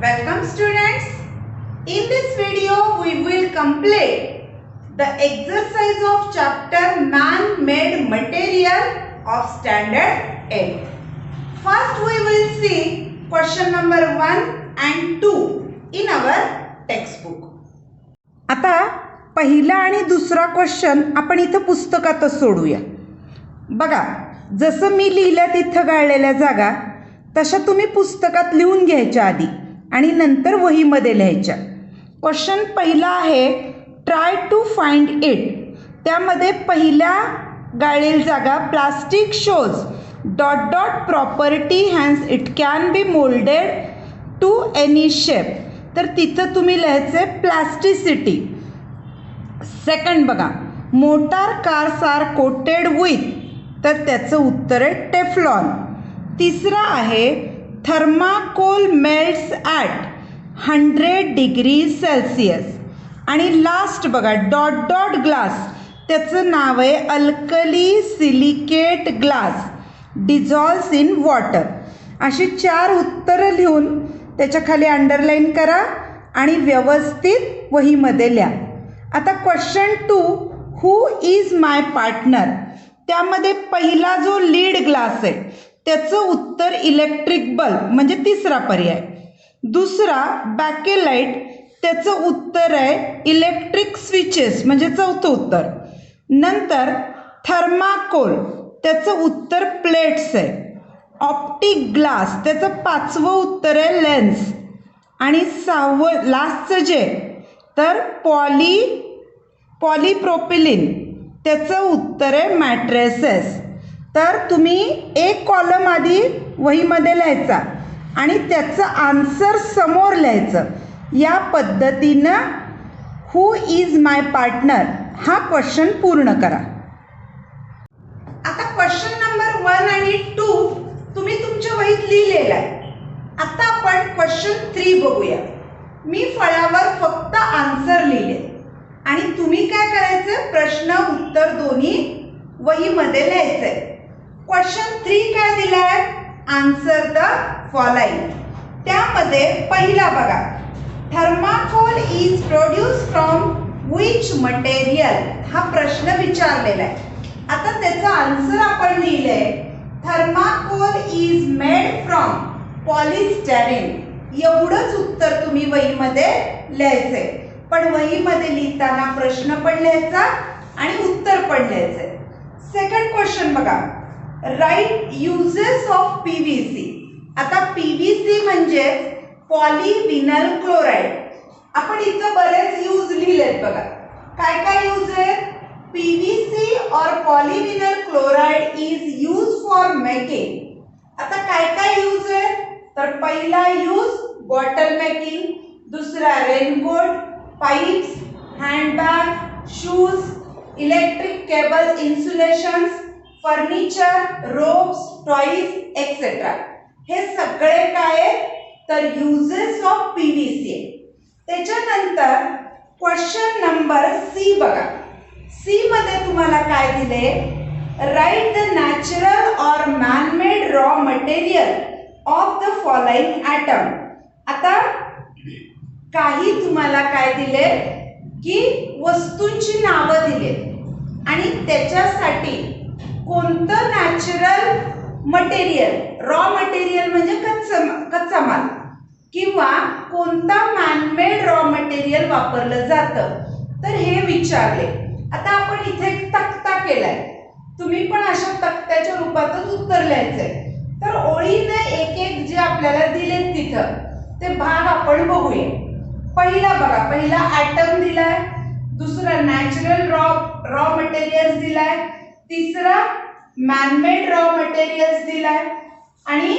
Welcome students. In this video we will complete the exercise of chapter man-made material of standard 8. First we will see question number 1 and 2 in our textbook. आता पहिला आणि दुसरा question आपण इथं पुस्तकातच सोडूया. बघा, जसं मी लिहिल्या तिथं गाळलेल्या जागा तशा तुम्ही पुस्तकात लिहून घ्यायच्या आधी आणि नंतर वहीमध्ये लिहायच्या. क्वेश्चन पहिला आहे ट्राय टू फाइंड इट. त्यामध्ये पहिल्या गाळलेली जागा plastic shows dot dot property hence it can be moulded to any shape. तर तिथं तुम्ही लिहायचे प्लास्टिसिटी. सेकंड बघा, motor cars are coated with. तर त्याचं उत्तर आहे टेफ्लॉन. तिसरा आहे thermocol melts at 100 degree Celsius. आणि लास्ट बघा डॉट डॉट ग्लास. त्याचं नाव आहे alkali silicate glass dissolves in water. अशी 4 उत्तरं लिहून त्याच्या खाली अंडरलाईन करा आणि व्यवस्थित वहीमध्ये लिहा. आता question 2 who is my partner. त्यामध्ये पहिला जो लीड ग्लास आहे त्याचं उत्तर इलेक्ट्रिक बल्ब म्हणजे तिसरा पर्याय. दुसरा बॅकेलाइट त्याचं उत्तर आहे इलेक्ट्रिक स्विचेस म्हणजे चौथं उत्तर. नंतर थर्माकोल त्याचं उत्तर प्लेट्स आहे. ऑप्टिक ग्लास त्याचं 5वं उत्तर आहे लेन्स. आणि 6वं लास्टचं जे तर पॉलीप्रोपिलिन त्याचं उत्तर आहे मॅट्रेसेस. तर तुम्ही एक कॉलम आधी वहीमध्ये लिहायचा आणि त्याचं आन्सर समोर लिहायचं. या पद्धतीनं हू इज माय पार्टनर हा क्वेश्चन पूर्ण करा. आता क्वेश्चन नंबर 1 आणि 2 तुम्ही तुमच्या वहीत लिहिलेला आहे. आता आपण क्वेश्चन 3 बघूया. मी फळ्यावर फक्त आन्सर लिहिले आणि तुम्ही काय करायचं, प्रश्न उत्तर दोन्ही वहीमध्ये लिहायचंय. क्वेश्चन 3 काय दिलाय, आन्सर द फॉलोइंग. त्यामध्ये पहिला बघा, thermocol is produce from which material हा प्रश्न विचारलेला आहे. आता त्याचा आन्सर आपण लिहिलंय thermocol is made from polystyrene. एवढंच उत्तर तुम्ही वहीमध्ये लिहायचंय. पण वहीमध्ये लिहिताना प्रश्न पण लिहायचा आणि उत्तर पण लिहायचंय. सेकंड क्वेश्चन बघा, राईट युजेस ऑफ पीव्हीसी. आता पीव्हीसी म्हणजे पॉलीविनल क्लोराईड. आपण इथं बरेच यूज लिहिलेत बघा. काय काय यूज आहेत, PVC or polyvinyl chloride is use for making. आता काय काय यूज आहे, तर पहिला यूज बॉटल मेकिंग, दुसरा raincoat, pipes, handbag, shoes, electric cable insulations, furniture, ropes, toys etcetera. हे सगळे काय आहेत, तर युजेस ऑफ पीव्हीसी. त्याच्यानंतर क्वेश्चन नंबर सी बघा. सी मध्ये तुम्हाला काय दिले, write the natural or manmade raw material of the following atom. आता काही तुम्हाला काय दिले की वस्तूंची नावं दिले आणि त्याच्यासाठी कोणतं नॅचरल मटेरियल, रॉ मटेरियल म्हणजे कच्चा माल, किंवा कोणता मॅनमेड रॉ मटेरियल वापरलं जातं तर हे विचारले. आता आपण इथे एक तक्ता केलाय. तुम्ही पण अशा तक्त्याच्या रूपातच उत्तर लिहायचंय. तर ओळीने एक एक जे आपल्याला दिलेत तिथं ते भाग आपण बघूया. पहिला बघा, पहिला ॲटम दिलाय, दुसरा नॅचरल रॉ मटेरियल्स दिलाय, तिसरा मॅनमेड रॉ मटेरियल्स दिलाय. आणि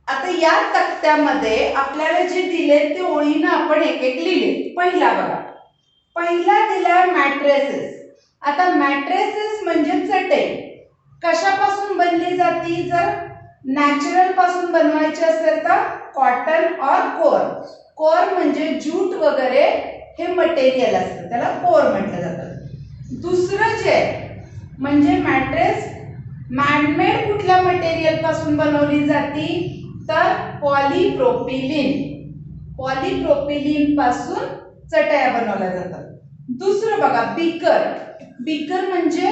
आता या तक्त्यामध्ये आपल्याला जे दिले ते ओळीनं आपण एक एक लिहिले. पहिला बघा, पहिला दिलाय मॅट्रेसेस. आता मॅट्रेसेस म्हणजे चटई. कशापासून बनली जाती, जर नॅचरल पासून बनवायची असेल तर कॉटन और कोर. कोर म्हणजे जूट वगैरे हे मटेरियल असतं, त्याला कोर म्हटलं जातं. दुसरं जे म्हणजे मॅट्रेस मॅनमेड कुठल्या मटेरियल पासून बनवली जाती, तर पॉलीप्रोपिलीन. पॉलीप्रोपिलीन पासून चटया बनवल्या जातात. दुसरं बघा, बीकर. बीकर म्हणजे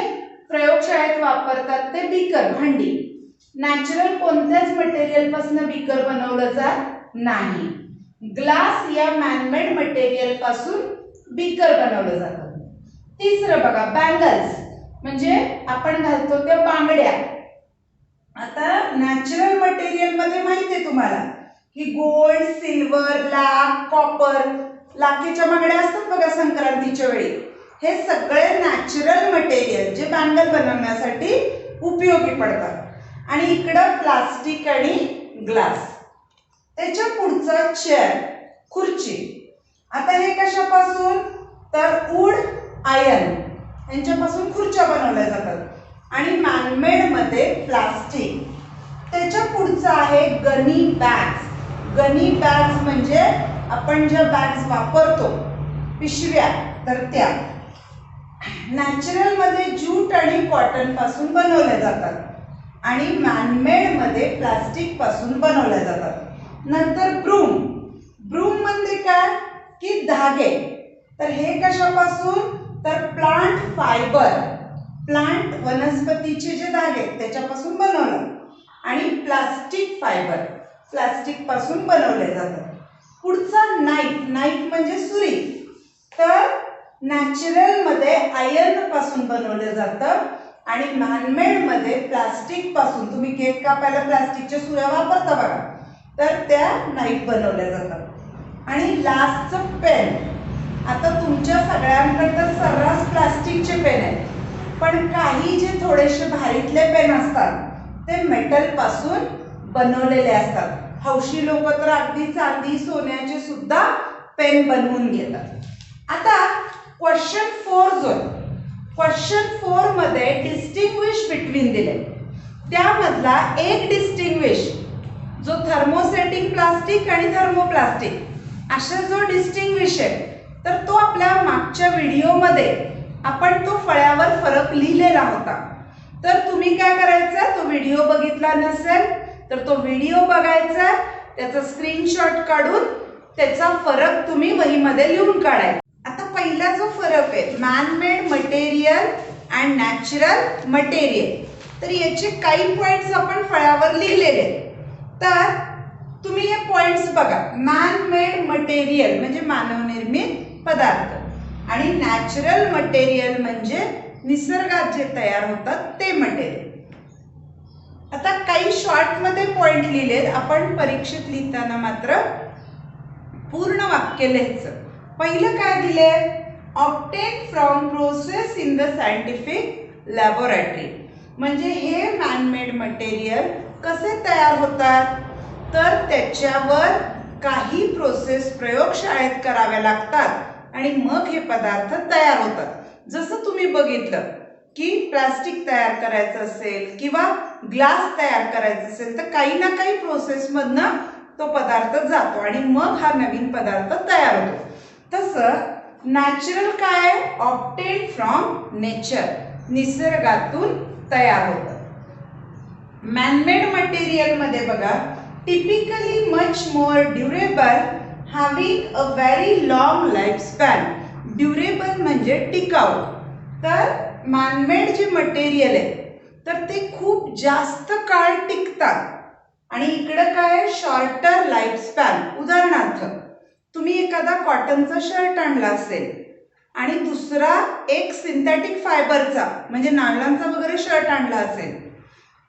प्रयोगशाळेत वापरतात ते बीकर, भांडी. नॅचरल कोणत्याच मटेरियल पासून बीकर बनवलं जात नाही. ग्लास या मॅनमेड मटेरियल पासून बीकर बनवलं जातं. तिसरं बघा, बँगल्स म्हणजे आपण घालतो त्या बांगड्या. आता नॅचरल मटेरियल मध्ये माहिती आहे तुम्हाला की गोल्ड, सिल्वर, लाख, कॉपर, लाखेच्या बांगड्या असतात बघा संक्रांतीच्या वेळी. हे सगळे नॅचरल मटेरियल जे बँगल बनवण्यासाठी उपयोगी पडतात. आणि इकडं प्लास्टिक आणि ग्लास. त्याच्या पुढचं चेअर, खुर्ची. आता हे कशापासून, तर वूड, आयर्न यांच्यापासून खुर्च्या बनवल्या जातात. आणि मॅनमेड मध्ये प्लास्टिक. त्याच्या पुढचं आहे गनी बॅग्स. गनी बॅग्स म्हणजे आपण ज्या बॅग्स वापरतो पिशव्या, तर त्या नॅचरल मध्ये ज्यूट आणि कॉटन पासून बनवल्या जातात आणि मॅनमेड मध्ये प्लास्टिक पासून बनवल्या जातात. नंतर ब्रूम. ब्रूम म्हणजे काय की धागे. तर हे कशापासून, तर प्लांट फायबर. प्लांट वनस्पतीचे जे धागे त्याच्यापासून बनवलं. आणि प्लास्टिक फायबर प्लास्टिक पासून बनवले जातात. पुढचा नाईफ. नाईफ म्हणजे सुरी. तर नॅचरल मध्ये आयर्न पासून बनवलं जातं आणि मॅनमेड मध्ये प्लास्टिक पासून, तुम्ही केक कापायला प्लास्टिकच्या सुऱ्या वापरता बघा, तर त्या नाईफ बनवल्या जातात. आणि लास्टचं पेन. आता तुमच्या सगळ्यांकडे तर सर्रास प्लास्टिकचे पेन आहेत, पण काही जे थोडेसे भारीतले पेन असतात ते मेटल पासून बनवलेले असतात. हौशी लोक तर अगदी चांदी, सोन्याचे सुद्धा पेन बनवून घेतात. आता क्वेश्चन 4 जो क्वेश्चन 4 मध्ये डिस्टिंग्विश बिटवीन दिले. त्यामधला एक डिस्टिंग्विश जो थर्मोसेटिंग प्लास्टिक आणि थर्मोप्लास्टिक असा जो डिस्टिंग्विश आहे, तर तो आपल्या मागच्या व्हिडिओमध्ये आपण तो फळ्यावर फरक लिहिलेला होता. तर तुम्ही काय करायचं, तो व्हिडिओ बघितला नसेल तर तो व्हिडिओ बघायचा, त्याचा स्क्रीनशॉट काढून त्याचा फरक तुम्ही वहीमध्ये लिहून काढायचा. आता पहिला जो फरक आहे, man-made material and natural material, तर याचे काही पॉइंट्स आपण फळ्यावर लिहिलेले आहेत. तर तुम्ही हे पॉइंट्स बघा. मॅनमेड मटेरियल म्हणजे मानवनिर्मित पदार्थ आणि नॅचरल मटेरियल म्हणजे निसर्गात जे तयार होतात ते मटेरियल. आता काही शॉर्ट मध्ये पॉइंट लिहिलेत, आपण परीक्षेत लिहिताना मात्र पूर्ण वाक्य लिहायचं. पहिलं काय दिले, obtain from process in the scientific laboratory. म्हणजे हे मॅनमेड मटेरियल कसे तयार होतात, तर त्याच्यावर काही प्रोसेस प्रयोगशाळेत कराव्या लागतात आणि मग हे पदार्थ तयार होतात. जसं तुम्ही बघितलं की प्लास्टिक तयार करायचं असेल किंवा ग्लास तयार करायचं असेल तर काही ना काही प्रोसेसमधनं तो पदार्थ जातो आणि मग हा नवीन पदार्थ तयार होतो. तसं नॅचरल काय, ऑब्टेन फ्रॉम नेचर, निसर्गातून तयार होतं. मॅनमेड मटेरियल मध्ये बघा, typically much more durable, having a very long life span. Durable म्हणजे टिकाऊ. तर मॅनमेड जे मटेरियल आहे तर ते खूप जास्त काळ टिकतात. आणि इकडं काय, शॉर्टर लाईफ स्पॅन. उदाहरणार्थ तुम्ही एखादा कॉटनचा शर्ट आणला असेल आणि दुसरा एक सिंथेटिक फायबरचा म्हणजे नायलॉनचा वगैरे शर्ट आणला असेल,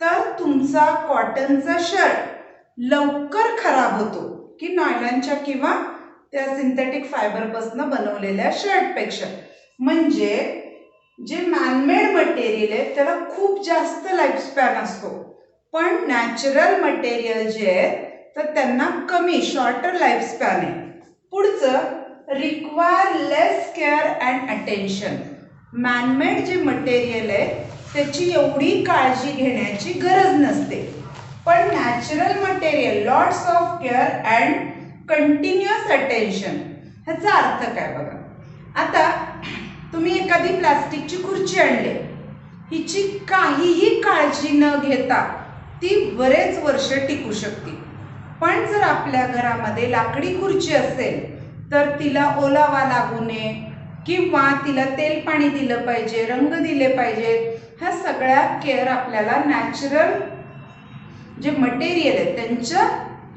तर तुमचा कॉटनचा शर्ट लवकर खराब होतो की नायलॉनच्या किंवा त्या सिंथेटिक फायबरपासून बनवलेल्या शर्टपेक्षा. म्हणजे जे मॅनमेड मटेरियल आहे त्याला खूप जास्त लाईफ स्पॅन असतो, पण नॅचरल मटेरियल जे आहे तर त्यांना कमी, शॉर्टर लाईफ स्पॅन आहे. पुढचं, require less care and attention. Man-made जे मटेरियल आहे त्याची एवढी काळजी घेण्याची गरज नसते, पण natural material lots of care and continuous attention. ह्याचा अर्थ काय बघा. आता तुम्ही एखादी प्लास्टिकची खुर्ची आणली, हिची काहीही काळजी न घेता ती बरेच वर्ष टिकू शकते. पण जर आपल्या घरामध्ये लाकडी खुर्ची असेल तर तिला ओलावा लागू नये किंवा तिला तेल पाणी दिलं पाहिजे, रंग दिले पाहिजेत. ह्या सगळ्या केअर आपल्याला नॅचरल जे मटेरियल आहे त्यांचं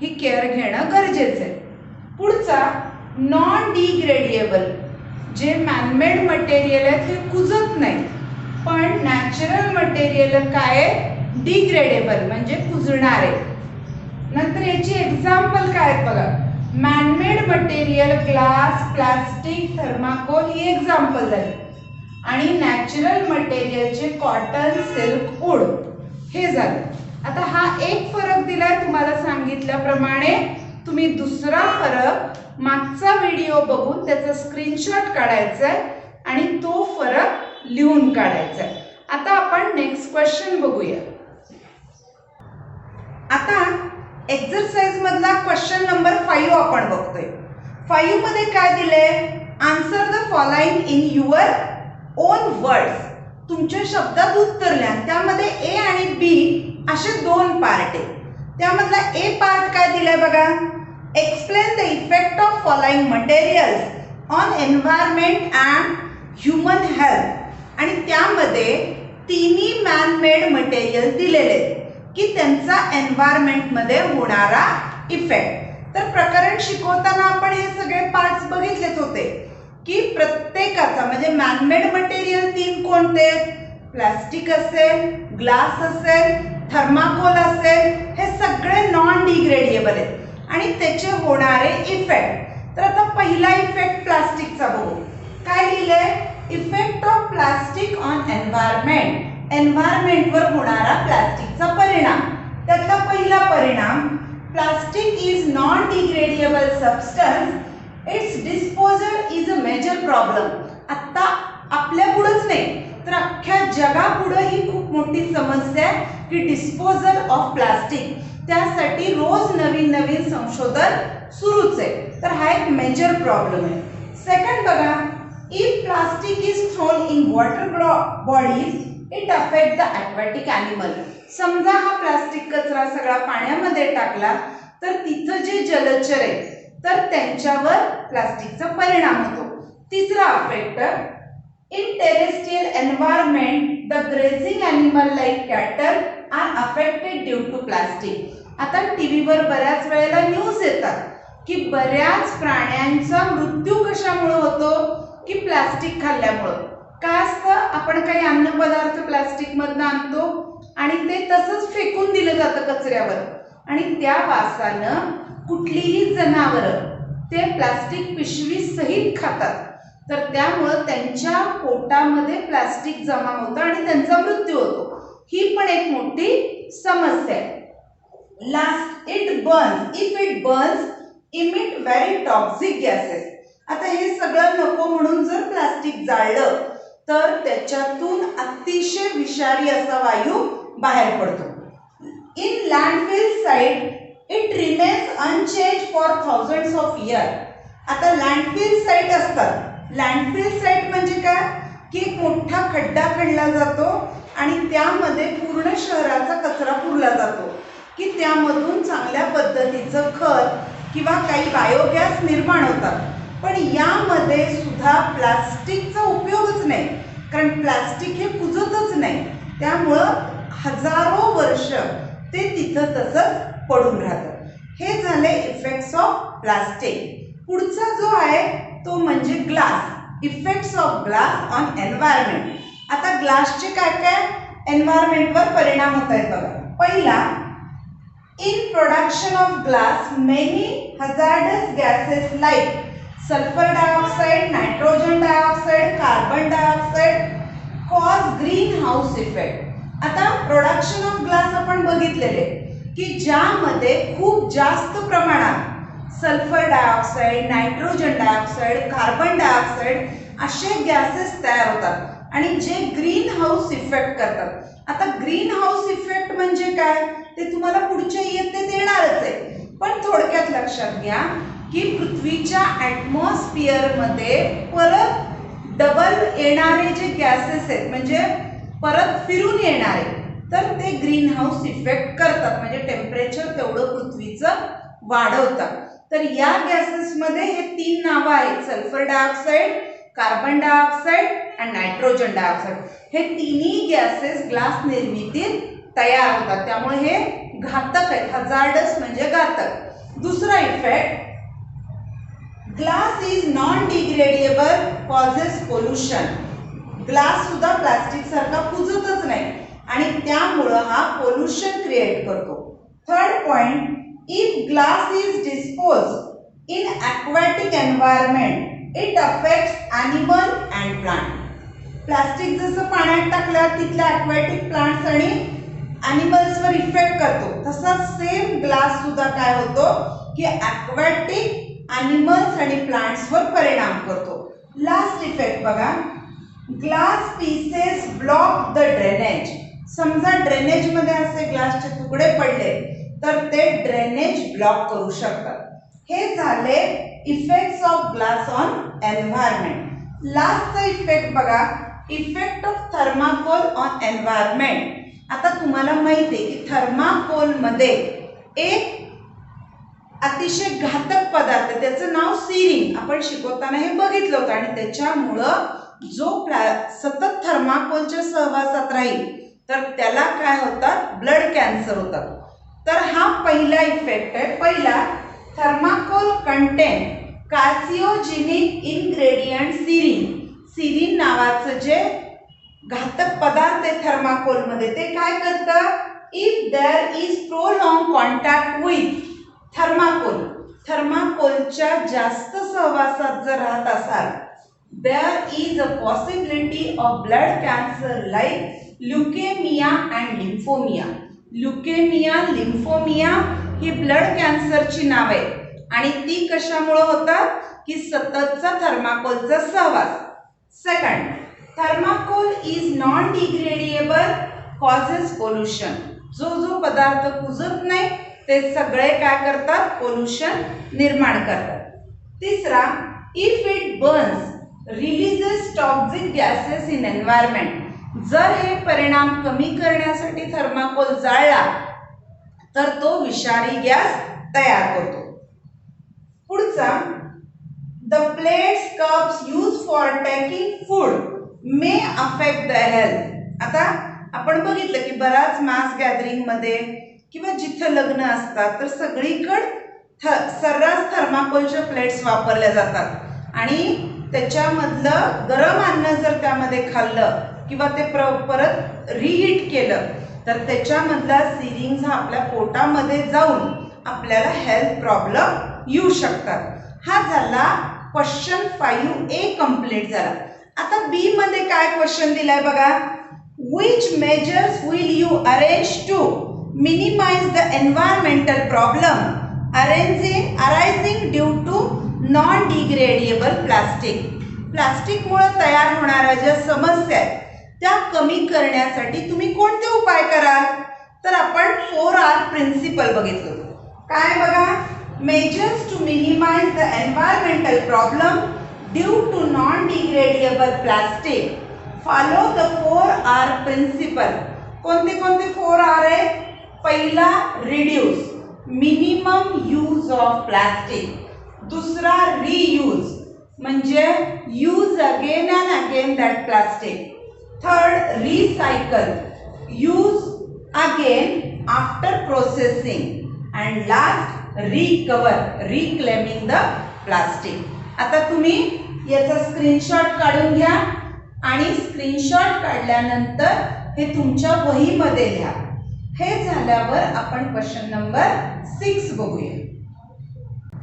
ही केअर घेणं गरजेचं आहे. पुढचा नॉन डिग्रेडिएबल, जे मॅनमेड मटेरियल आहे ते कुजत नाही, पण नॅचरल मटेरियल काय आहे, डिग्रेडेबल म्हणजे कुजणारे. नंतर याची एक्झाम्पल काय आहेत बघा. Manmade material glass, plastic, thermocol ही एक्झाम्पल झाली. आणि नॅचरल मटेरियलचे कॉटन, सिल्क, वूड हे झाले. आता हा एक फरक दिलाय तुम्हाला सांगितल्याप्रमाणे. तुम्ही दुसरा फरक मागचा व्हिडिओ बघून त्याचा स्क्रीनशॉट काढायचा आहे आणि तो फरक लिहून काढायचा आहे. आता आपण नेक्स्ट क्वेश्चन बघूया. आता एक्सरसाइज मधला क्वेश्चन नंबर 5 आपण बघतोय. 5 मध्ये काय दिले, answer the following in your on words. तुमच्या शब्दात उत्तर लिहा. त्यामध्ये ए आणि बी असे दोन पार्ट आहेत. त्यामधला ए पार्ट काय दिलाय बघा, explain the effect of following materials on environment and human health. आणि त्यामध्ये तिन्ही मॅनमेड मटेरियल दिलेले आहेत की त्यांचा एन्व्हायरमेंटमध्ये होणारा इफेक्ट. तर प्रकरण शिकवताना आपण हे सगळे पार्ट्स बघितलेच होते की प्रत्येकाचा म्हणजे मॅनमेड मटेरियल 3 कोणते, प्लास्टिक असेल, ग्लास असेल, थर्माकोल असेल, हे सगळे नॉन डिग्रेडिएबल आहेत आणि त्याचे होणारे इफेक्ट. तर आता पहिला इफेक्ट प्लास्टिकचा बघू. काय लिहिलंय, effect of plastic on environment. एन्व्हायरमेंटवर होणारा प्लास्टिकचा परिणाम. त्यातला पहिला परिणाम, plastic is non degradable substance. Its disposal is a major problem. आता आपल्या पुढेच नाही तर अख्ख्या जगापुढे ही खूप मोठी समस्या आहे की डिस्पोजल ऑफ प्लास्टिक. त्यासाठी रोज नवीन नवीन संशोधन सुरूच आहे. तर हा एक मेजर प्रॉब्लेम आहे. सेकंड बघा, if plastic is thrown in water bodies it affect the aquatic animal. समजा हा प्लास्टिक कचरा सगळा पाण्यामध्ये टाकला तर तिथं जे जलचर आहे तर त्यांच्यावर प्लास्टिकचा परिणाम होतो. तिसरा effect, in terrestrial environment the grazing animal like cattle are affected due to plastic. आता टीव्हीवर बऱ्याच वेळेला न्यूज येतात की बऱ्याच प्राण्यांचा मृत्यू कशामुळे होतो, की प्लास्टिक खाल्ल्यामुळं. काय असतं, आपण काही अन्नपदार्थ प्लास्टिक मधनं आणतो आणि ते तसंच फेकून दिलं जातं कचऱ्यावर आणि त्या वासानं कुठलीही जनावरं ते प्लास्टिक पिशवी सहित खातात. तर त्यामुळं त्यांच्या पोटामध्ये प्लास्टिक जमा होतं आणि त्यांचा मृत्यू होतो. ही पण एक मोठी समस्या आहे. Last, it Burns. If it Burns emit very toxic gases. आता हे सगळं नको म्हणून जर प्लास्टिक जाळलं तर त्याच्यातून अतिशय विषारी असा वायू बाहेर पडतो. In landfill site it remains unchange for thousands of year. आता लँडफिल साइट असतात. लँडफिल साइट म्हणजे काय, की एक मोठा खड्डा खणला जातो आणि त्यामध्ये पूर्ण शहराचा कचरा पुरला जातो की त्यामधून चांगल्या पद्धतीचं खत किंवा काही बायोगॅस निर्माण होतात. पण यामध्ये सुद्धा प्लास्टिकचा उपयोगच नाही, कारण प्लास्टिक हे कुजतच नाही. त्यामुळं हजारो वर्ष ते तिथं तसंच पडून राहतं. हे झाले इफेक्ट्स ऑफ प्लास्टिक. पुढचा जो आहे तो म्हणजे glass. Effects of glass on environment. आता ग्लासचे काय काय एन्व्हायरमेंटवर परिणाम होत आहेत बघा. पहिला, in production of glass many hazardous gases like sulphur dioxide, nitrogen dioxide, carbon dioxide cause green house effect. आता प्रोडक्शन ऑफ ग्लास आपण बघितलेले की ज्यामध्ये खूप जास्त प्रमाणात sulphur dioxide, nitrogen dioxide, carbon dioxide असे गॅसेस तयार होतात आणि जे ग्रीन हाऊस इफेक्ट करतात. आता ग्रीन हाऊस इफेक्ट म्हणजे काय ते तुम्हाला पुढच्या इयत्तेत येणारच आहे. पण थोडक्यात लक्षात घ्या की पृथ्वीच्या ॲटमॉस्फिअरमध्ये परत डबल येणारे जे गॅसेस आहेत म्हणजे परत फिरून येणारे तर ते ग्रीन हाऊस इफेक्ट करतात. म्हणजे टेम्परेचर तेवढं पृथ्वीचं वाढवतात. तर या गॅसेसमध्ये हे 3 नावं आहेत, सल्फर डायऑक्साईड, कार्बन डायऑक्साईड आणि नायट्रोजन डायऑक्साईड. हे तिन्ही गॅसेस ग्लास निर्मितीत तयार होतात, त्यामुळे हे घातक आहेत. हजार्डस म्हणजे घातक. दुसरा effect, glass is non degradable causes pollution. Glass सुद्धा प्लास्टिक सारखा कुजतच नाही आणि त्यामुळं हा पोल्युशन क्रिएट करतो. Third point, if glass is dispose in aquatic environment it affects animal and plant. Plastic जसं पाण्यात टाकल्यावर तिथल्या aquatic plants आणि animalsवर इफेक्ट करतो, तसाच सेम ग्लास सुद्धा काय होतो की aquatic animals आणि प्लांट्सवर परिणाम करतो. लास्ट इफेक्ट बघा, glass pieces block the drainage. समजा ड्रेनेज मध्ये असे ग्लासचे तुकडे पडले तर ते ड्रेनेज ब्लॉक करू शकतात. हे झाले effects of glass on environment. लास्टचा इफेक्ट बघा, effect of thermocol on environment. आता तुम्हाला माहिती आहे की थर्माकोल मध्ये एक अतिशय घातक पदार्थ, त्याचं नाव सीरिन. आपण शिकवताना हे बघितलं होतं आणि त्याच्यामुळं जो सतत थर्माकोलच्या सहवासात राहील तर त्याला काय होतात, ब्लड कॅन्सर होतात. तर हा पहिला इफेक्ट आहे. पहिला, thermocol contain carcinogenic ingredient styrene. Styrene नावाचं जे घातक पदार्थ आहे थर्माकोलमध्ये, ते काय करतं, if there is prolong contact with thermocol, थर्माकोलच्या जास्त सहवासात जर राहत असाल, there is a possibility of blood cancer like leukemia and lymphomia. Leukaemia, lymphoma ही ब्लड कॅन्सरची नावे आहेत आणि ती कशामुळे होतात की सततचा थर्माकोलचा सहवास. Second, thermocol is non degradable causes pollution. जो पदार्थ कुजत नाही ते सगळे काय करतात, पोल्युशन निर्माण करतात. तिसरा, if it Burns releases toxic gases in environment. जर हे परिणाम कमी करण्यासाठी थर्माकोल जाळला तर तो विषारी गॅस तयार करतो. पुढचा, the plates cups use for taking food may affect the health. आता आपण बघितलं की बराच मास गॅदरिंग मध्ये किंवा जिथे लग्न असतात तर सगळीकडे सर्रास थर्माकोलच्या प्लेट्स वापरल्या जातात आणि त्याच्यामधलं गरम अन्न जर त्यामध्ये खाल्लं किंवा ते परत रिहीट केलं तर त्याच्यामधला सिरिंज हा आपल्या पोटामध्ये जाऊन आपल्याला हेल्थ प्रॉब्लेम येऊ शकतात. हा झाला क्वेश्चन 5A कंप्लीट झाला. आता बी मध्ये काय क्वेश्चन दिलाय बघा, which measures will you arrange to minimize the environmental problem arising due to non-degradable plastic. प्लास्टिकमुळे तयार होणाऱ्या ज्या समस्या आहेत त्या कमी करण्यासाठी तुम्ही कोणते उपाय कराल, तर आपण 4R प्रिन्सिपल बघितलं. काय बघा, measures to minimise the environmental problem due to non degradable plastic, follow the 4R principle. कोणते कोणते 4R आहे, पहिला reduce, minimum use of plastic. दुसरा रियूज म्हणजे use again and again that plastic. Third, recycle, use again after processing. And last, recover, reclaiming the plastic. आता तुम्ही याचा screenshot काढून घ्या आणि स्क्रीनशॉट काढल्यानंतर हे तुमच्या वहीमध्ये लिहा. हे झाल्यावर आपण क्वेश्चन नंबर 6 बघूया.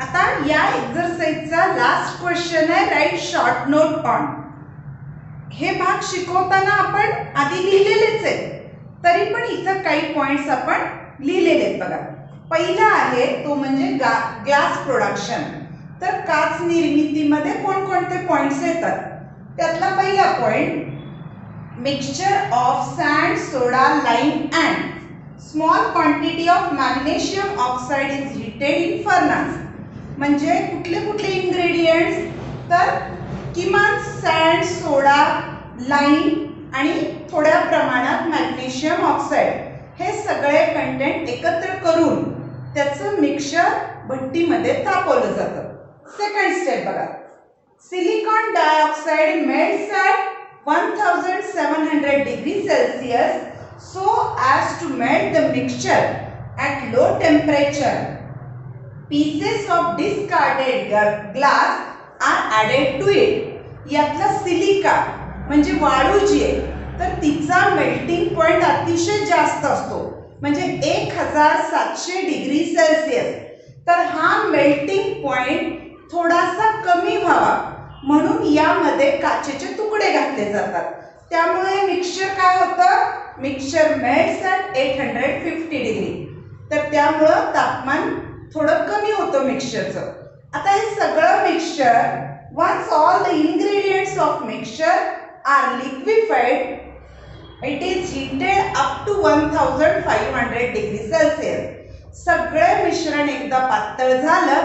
आता या एक्झरसाइजचा लास्ट क्वेश्चन आहे, राईट शॉर्ट नोट ऑन. हे भाग शिकवताना आपण आधी लिहिलेलेच आहे, तरी पण इथं काही पॉइंट्स आपण लिहिलेले आहेत बघा. पहिला आहे तो म्हणजे ग्लास प्रोडक्शन. तर काच निर्मितीमध्ये कोणकोणते पॉइंट्स येतात, त्यातला पहिला point, mixture of sand, soda, lime and small quantity of magnesium oxide is heated in furnace. म्हणजे कुठले कुठले इन्ग्रेडियंट्स, तर किमान सँड, सोडा, लाईम आणि थोड्या प्रमाणात मॅग्नेशियम ऑक्साइड हे सगळे कंटेंट एकत्र करून त्याचं मिक्सचर भट्टीमध्ये तापवलं जातं. सेकंड स्टेप बघा. Silicon dioxide melts at 1700 degree Celsius so as to melt the mixture at low temperature. Pieces of discarded glass are added to it. यातला सिलिका म्हणजे वाळू जी आहे तर तिचा मेल्टिंग पॉइंट अतिशय जास्त असतो म्हणजे 1700 डिग्री सेल्सिअस. तर हा मेल्टिंग पॉइंट थोडासा कमी व्हावा म्हणून यामध्ये काचेचे तुकडे घातले जातात. त्यामुळे मिक्सचर काय होतं, मिक्सचर मेल्ट्स ॲट 850 डिग्री. तर त्यामुळं तापमान थोडं कमी होतं मिक्सचरचं. आता हे सगळं mixture once all the ingredients of mixture are liquefied, it is heated up to 1500 degree Celsius. सगळे मिश्रण एकदा पातळ झालं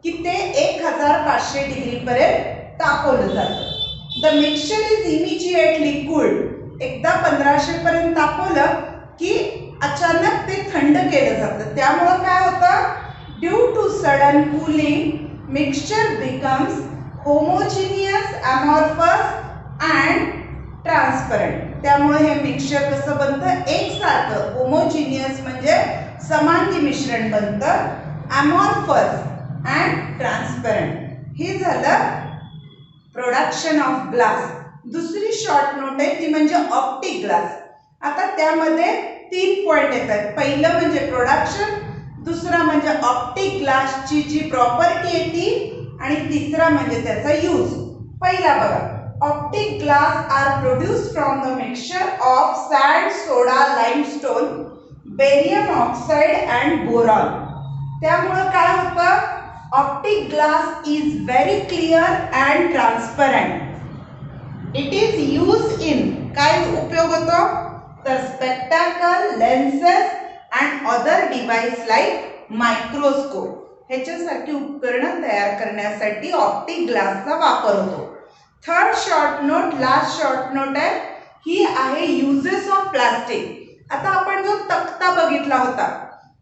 की ते 1500 डिग्री पर्यंत तापवलं जातं. The mixture is immediately cooled. एकदा 1500 पर्यंत तापवलं की अचानक ते थंड केलं जातं. त्यामुळं काय होतं, due to sudden cooling mixture becomes homogeneous, amorphous and transparent. त्यामुळे हे मिक्सचर कसं बनतं, एकसारखं होमोजिनियस म्हणजे समांगी मिश्रण बनतं, अमॉर्फस अँड ट्रान्सपरंट. हे झालं प्रोडक्शन ऑफ ग्लास. दुसरी शॉर्ट नोट आहे ती म्हणजे ऑप्टिक ग्लास. आता त्यामध्ये 3 पॉइंट येतात. पहिलं म्हणजे प्रोडक्शन, दुसरा म्हणजे ऑप्टिक ग्लासची जी प्रॉपर्टी आहे ती, आणि तिसरा म्हणजे त्याचा यूज. पहिला बघा, optic glass are produced from the mixture of sand, soda, limestone, barium oxide and boron. त्यामुळं काय होतं, optic glass is very clear and transparent. It is use in, काय उपयोग होतो तर spectacle, lenses and other device like microscope. ह्याच्यासारखी उपकरणं तयार करण्यासाठी ऑप्टिक ग्लासचा वापर होतो. Third short note, last short note आहे, ही आहे युजेस ऑफ प्लास्टिक. आता आपण जो तक्ता बघितला होता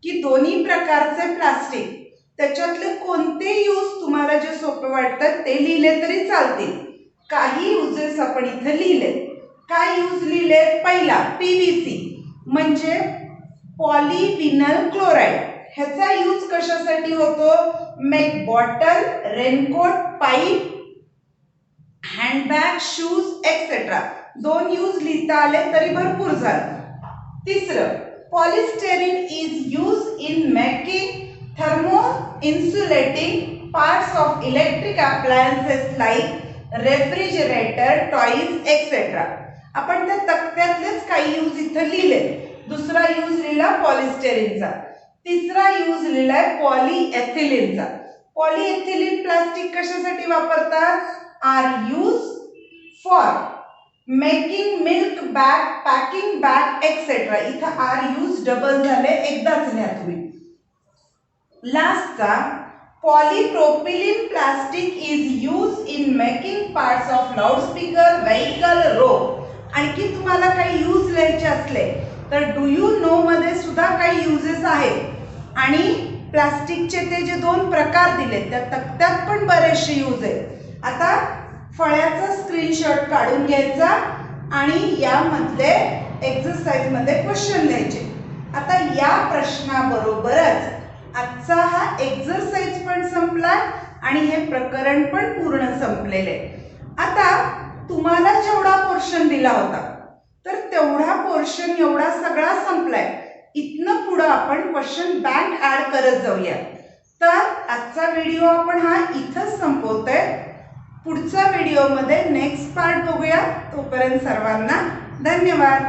की दोन्ही प्रकारचे प्लास्टिक, त्याच्यातले कोणते यूज तुम्हाला जे सोपे वाटतात ते लिहिले तरी चालतील. काही युजेस आपण इथे लिहिले. काय यूज लिहिले, पहिला PVC म्हणजे पॉलीविनल क्लोराईड. ह्याचा यूज कशासाठी होतो, make bottle, raincoat, pipe, handbag, shoes etcetera. 2 use लिहिता आले तरी भरपूर झालं. तिसरं, polystyrene is use in making thermo insulating parts of electric appliances like refrigerator, toys etcetera. आपण त्या तक्त्यातलेच काही यूज इथं लिहिले. दुसरा यूज लिहिला पॉलिस्टेरीनचा. तिसरा यूज लिहिलाय पॉलीएथिलीनचा. पॉलीएथिलीन प्लास्टिक कशासाठी वापरतात, are use for making milk bag, packing bag etcetera. इथं आर यूज डबल झाले, एकदाच लिहा तुम्ही. लास्टचा polypropylene plastic is use in making parts of loudspeaker, vehicle, rope. आणखी तुम्हाला काही यूज लिहायचे असले तर डू यू नो मध्ये सुद्धा काही युजेस आहेत. आणि प्लास्टिकचे ते जे 2 प्रकार दिले त्या तक्त्यात पण बरेचसे यूज आहेत. आता फळ्याचा स्क्रीनशॉट काढून घ्यायचा आणि यामधले एक्सरसाइज मध्ये क्वेश्चन लिहायचे. आता या प्रश्नाबरोबरच आजचा हा एक्सरसाइज पण संपला आणि हे प्रकरण पण पूर्ण संपलेले. आता तुम्हाला जेवढा पोर्शन दिला होता तर तेवढा पोर्शन एवढा सगळा संपलाय. इथनं पुढं आपण क्वेश्चन बँक ऍड करत जाऊया. तर आजचा व्हिडिओ आपण हा इथंच संपवतोय. पुढच्या व्हिडिओमध्ये नेक्स्ट पार्ट बघूया. तोपर्यंत सर्वांना धन्यवाद.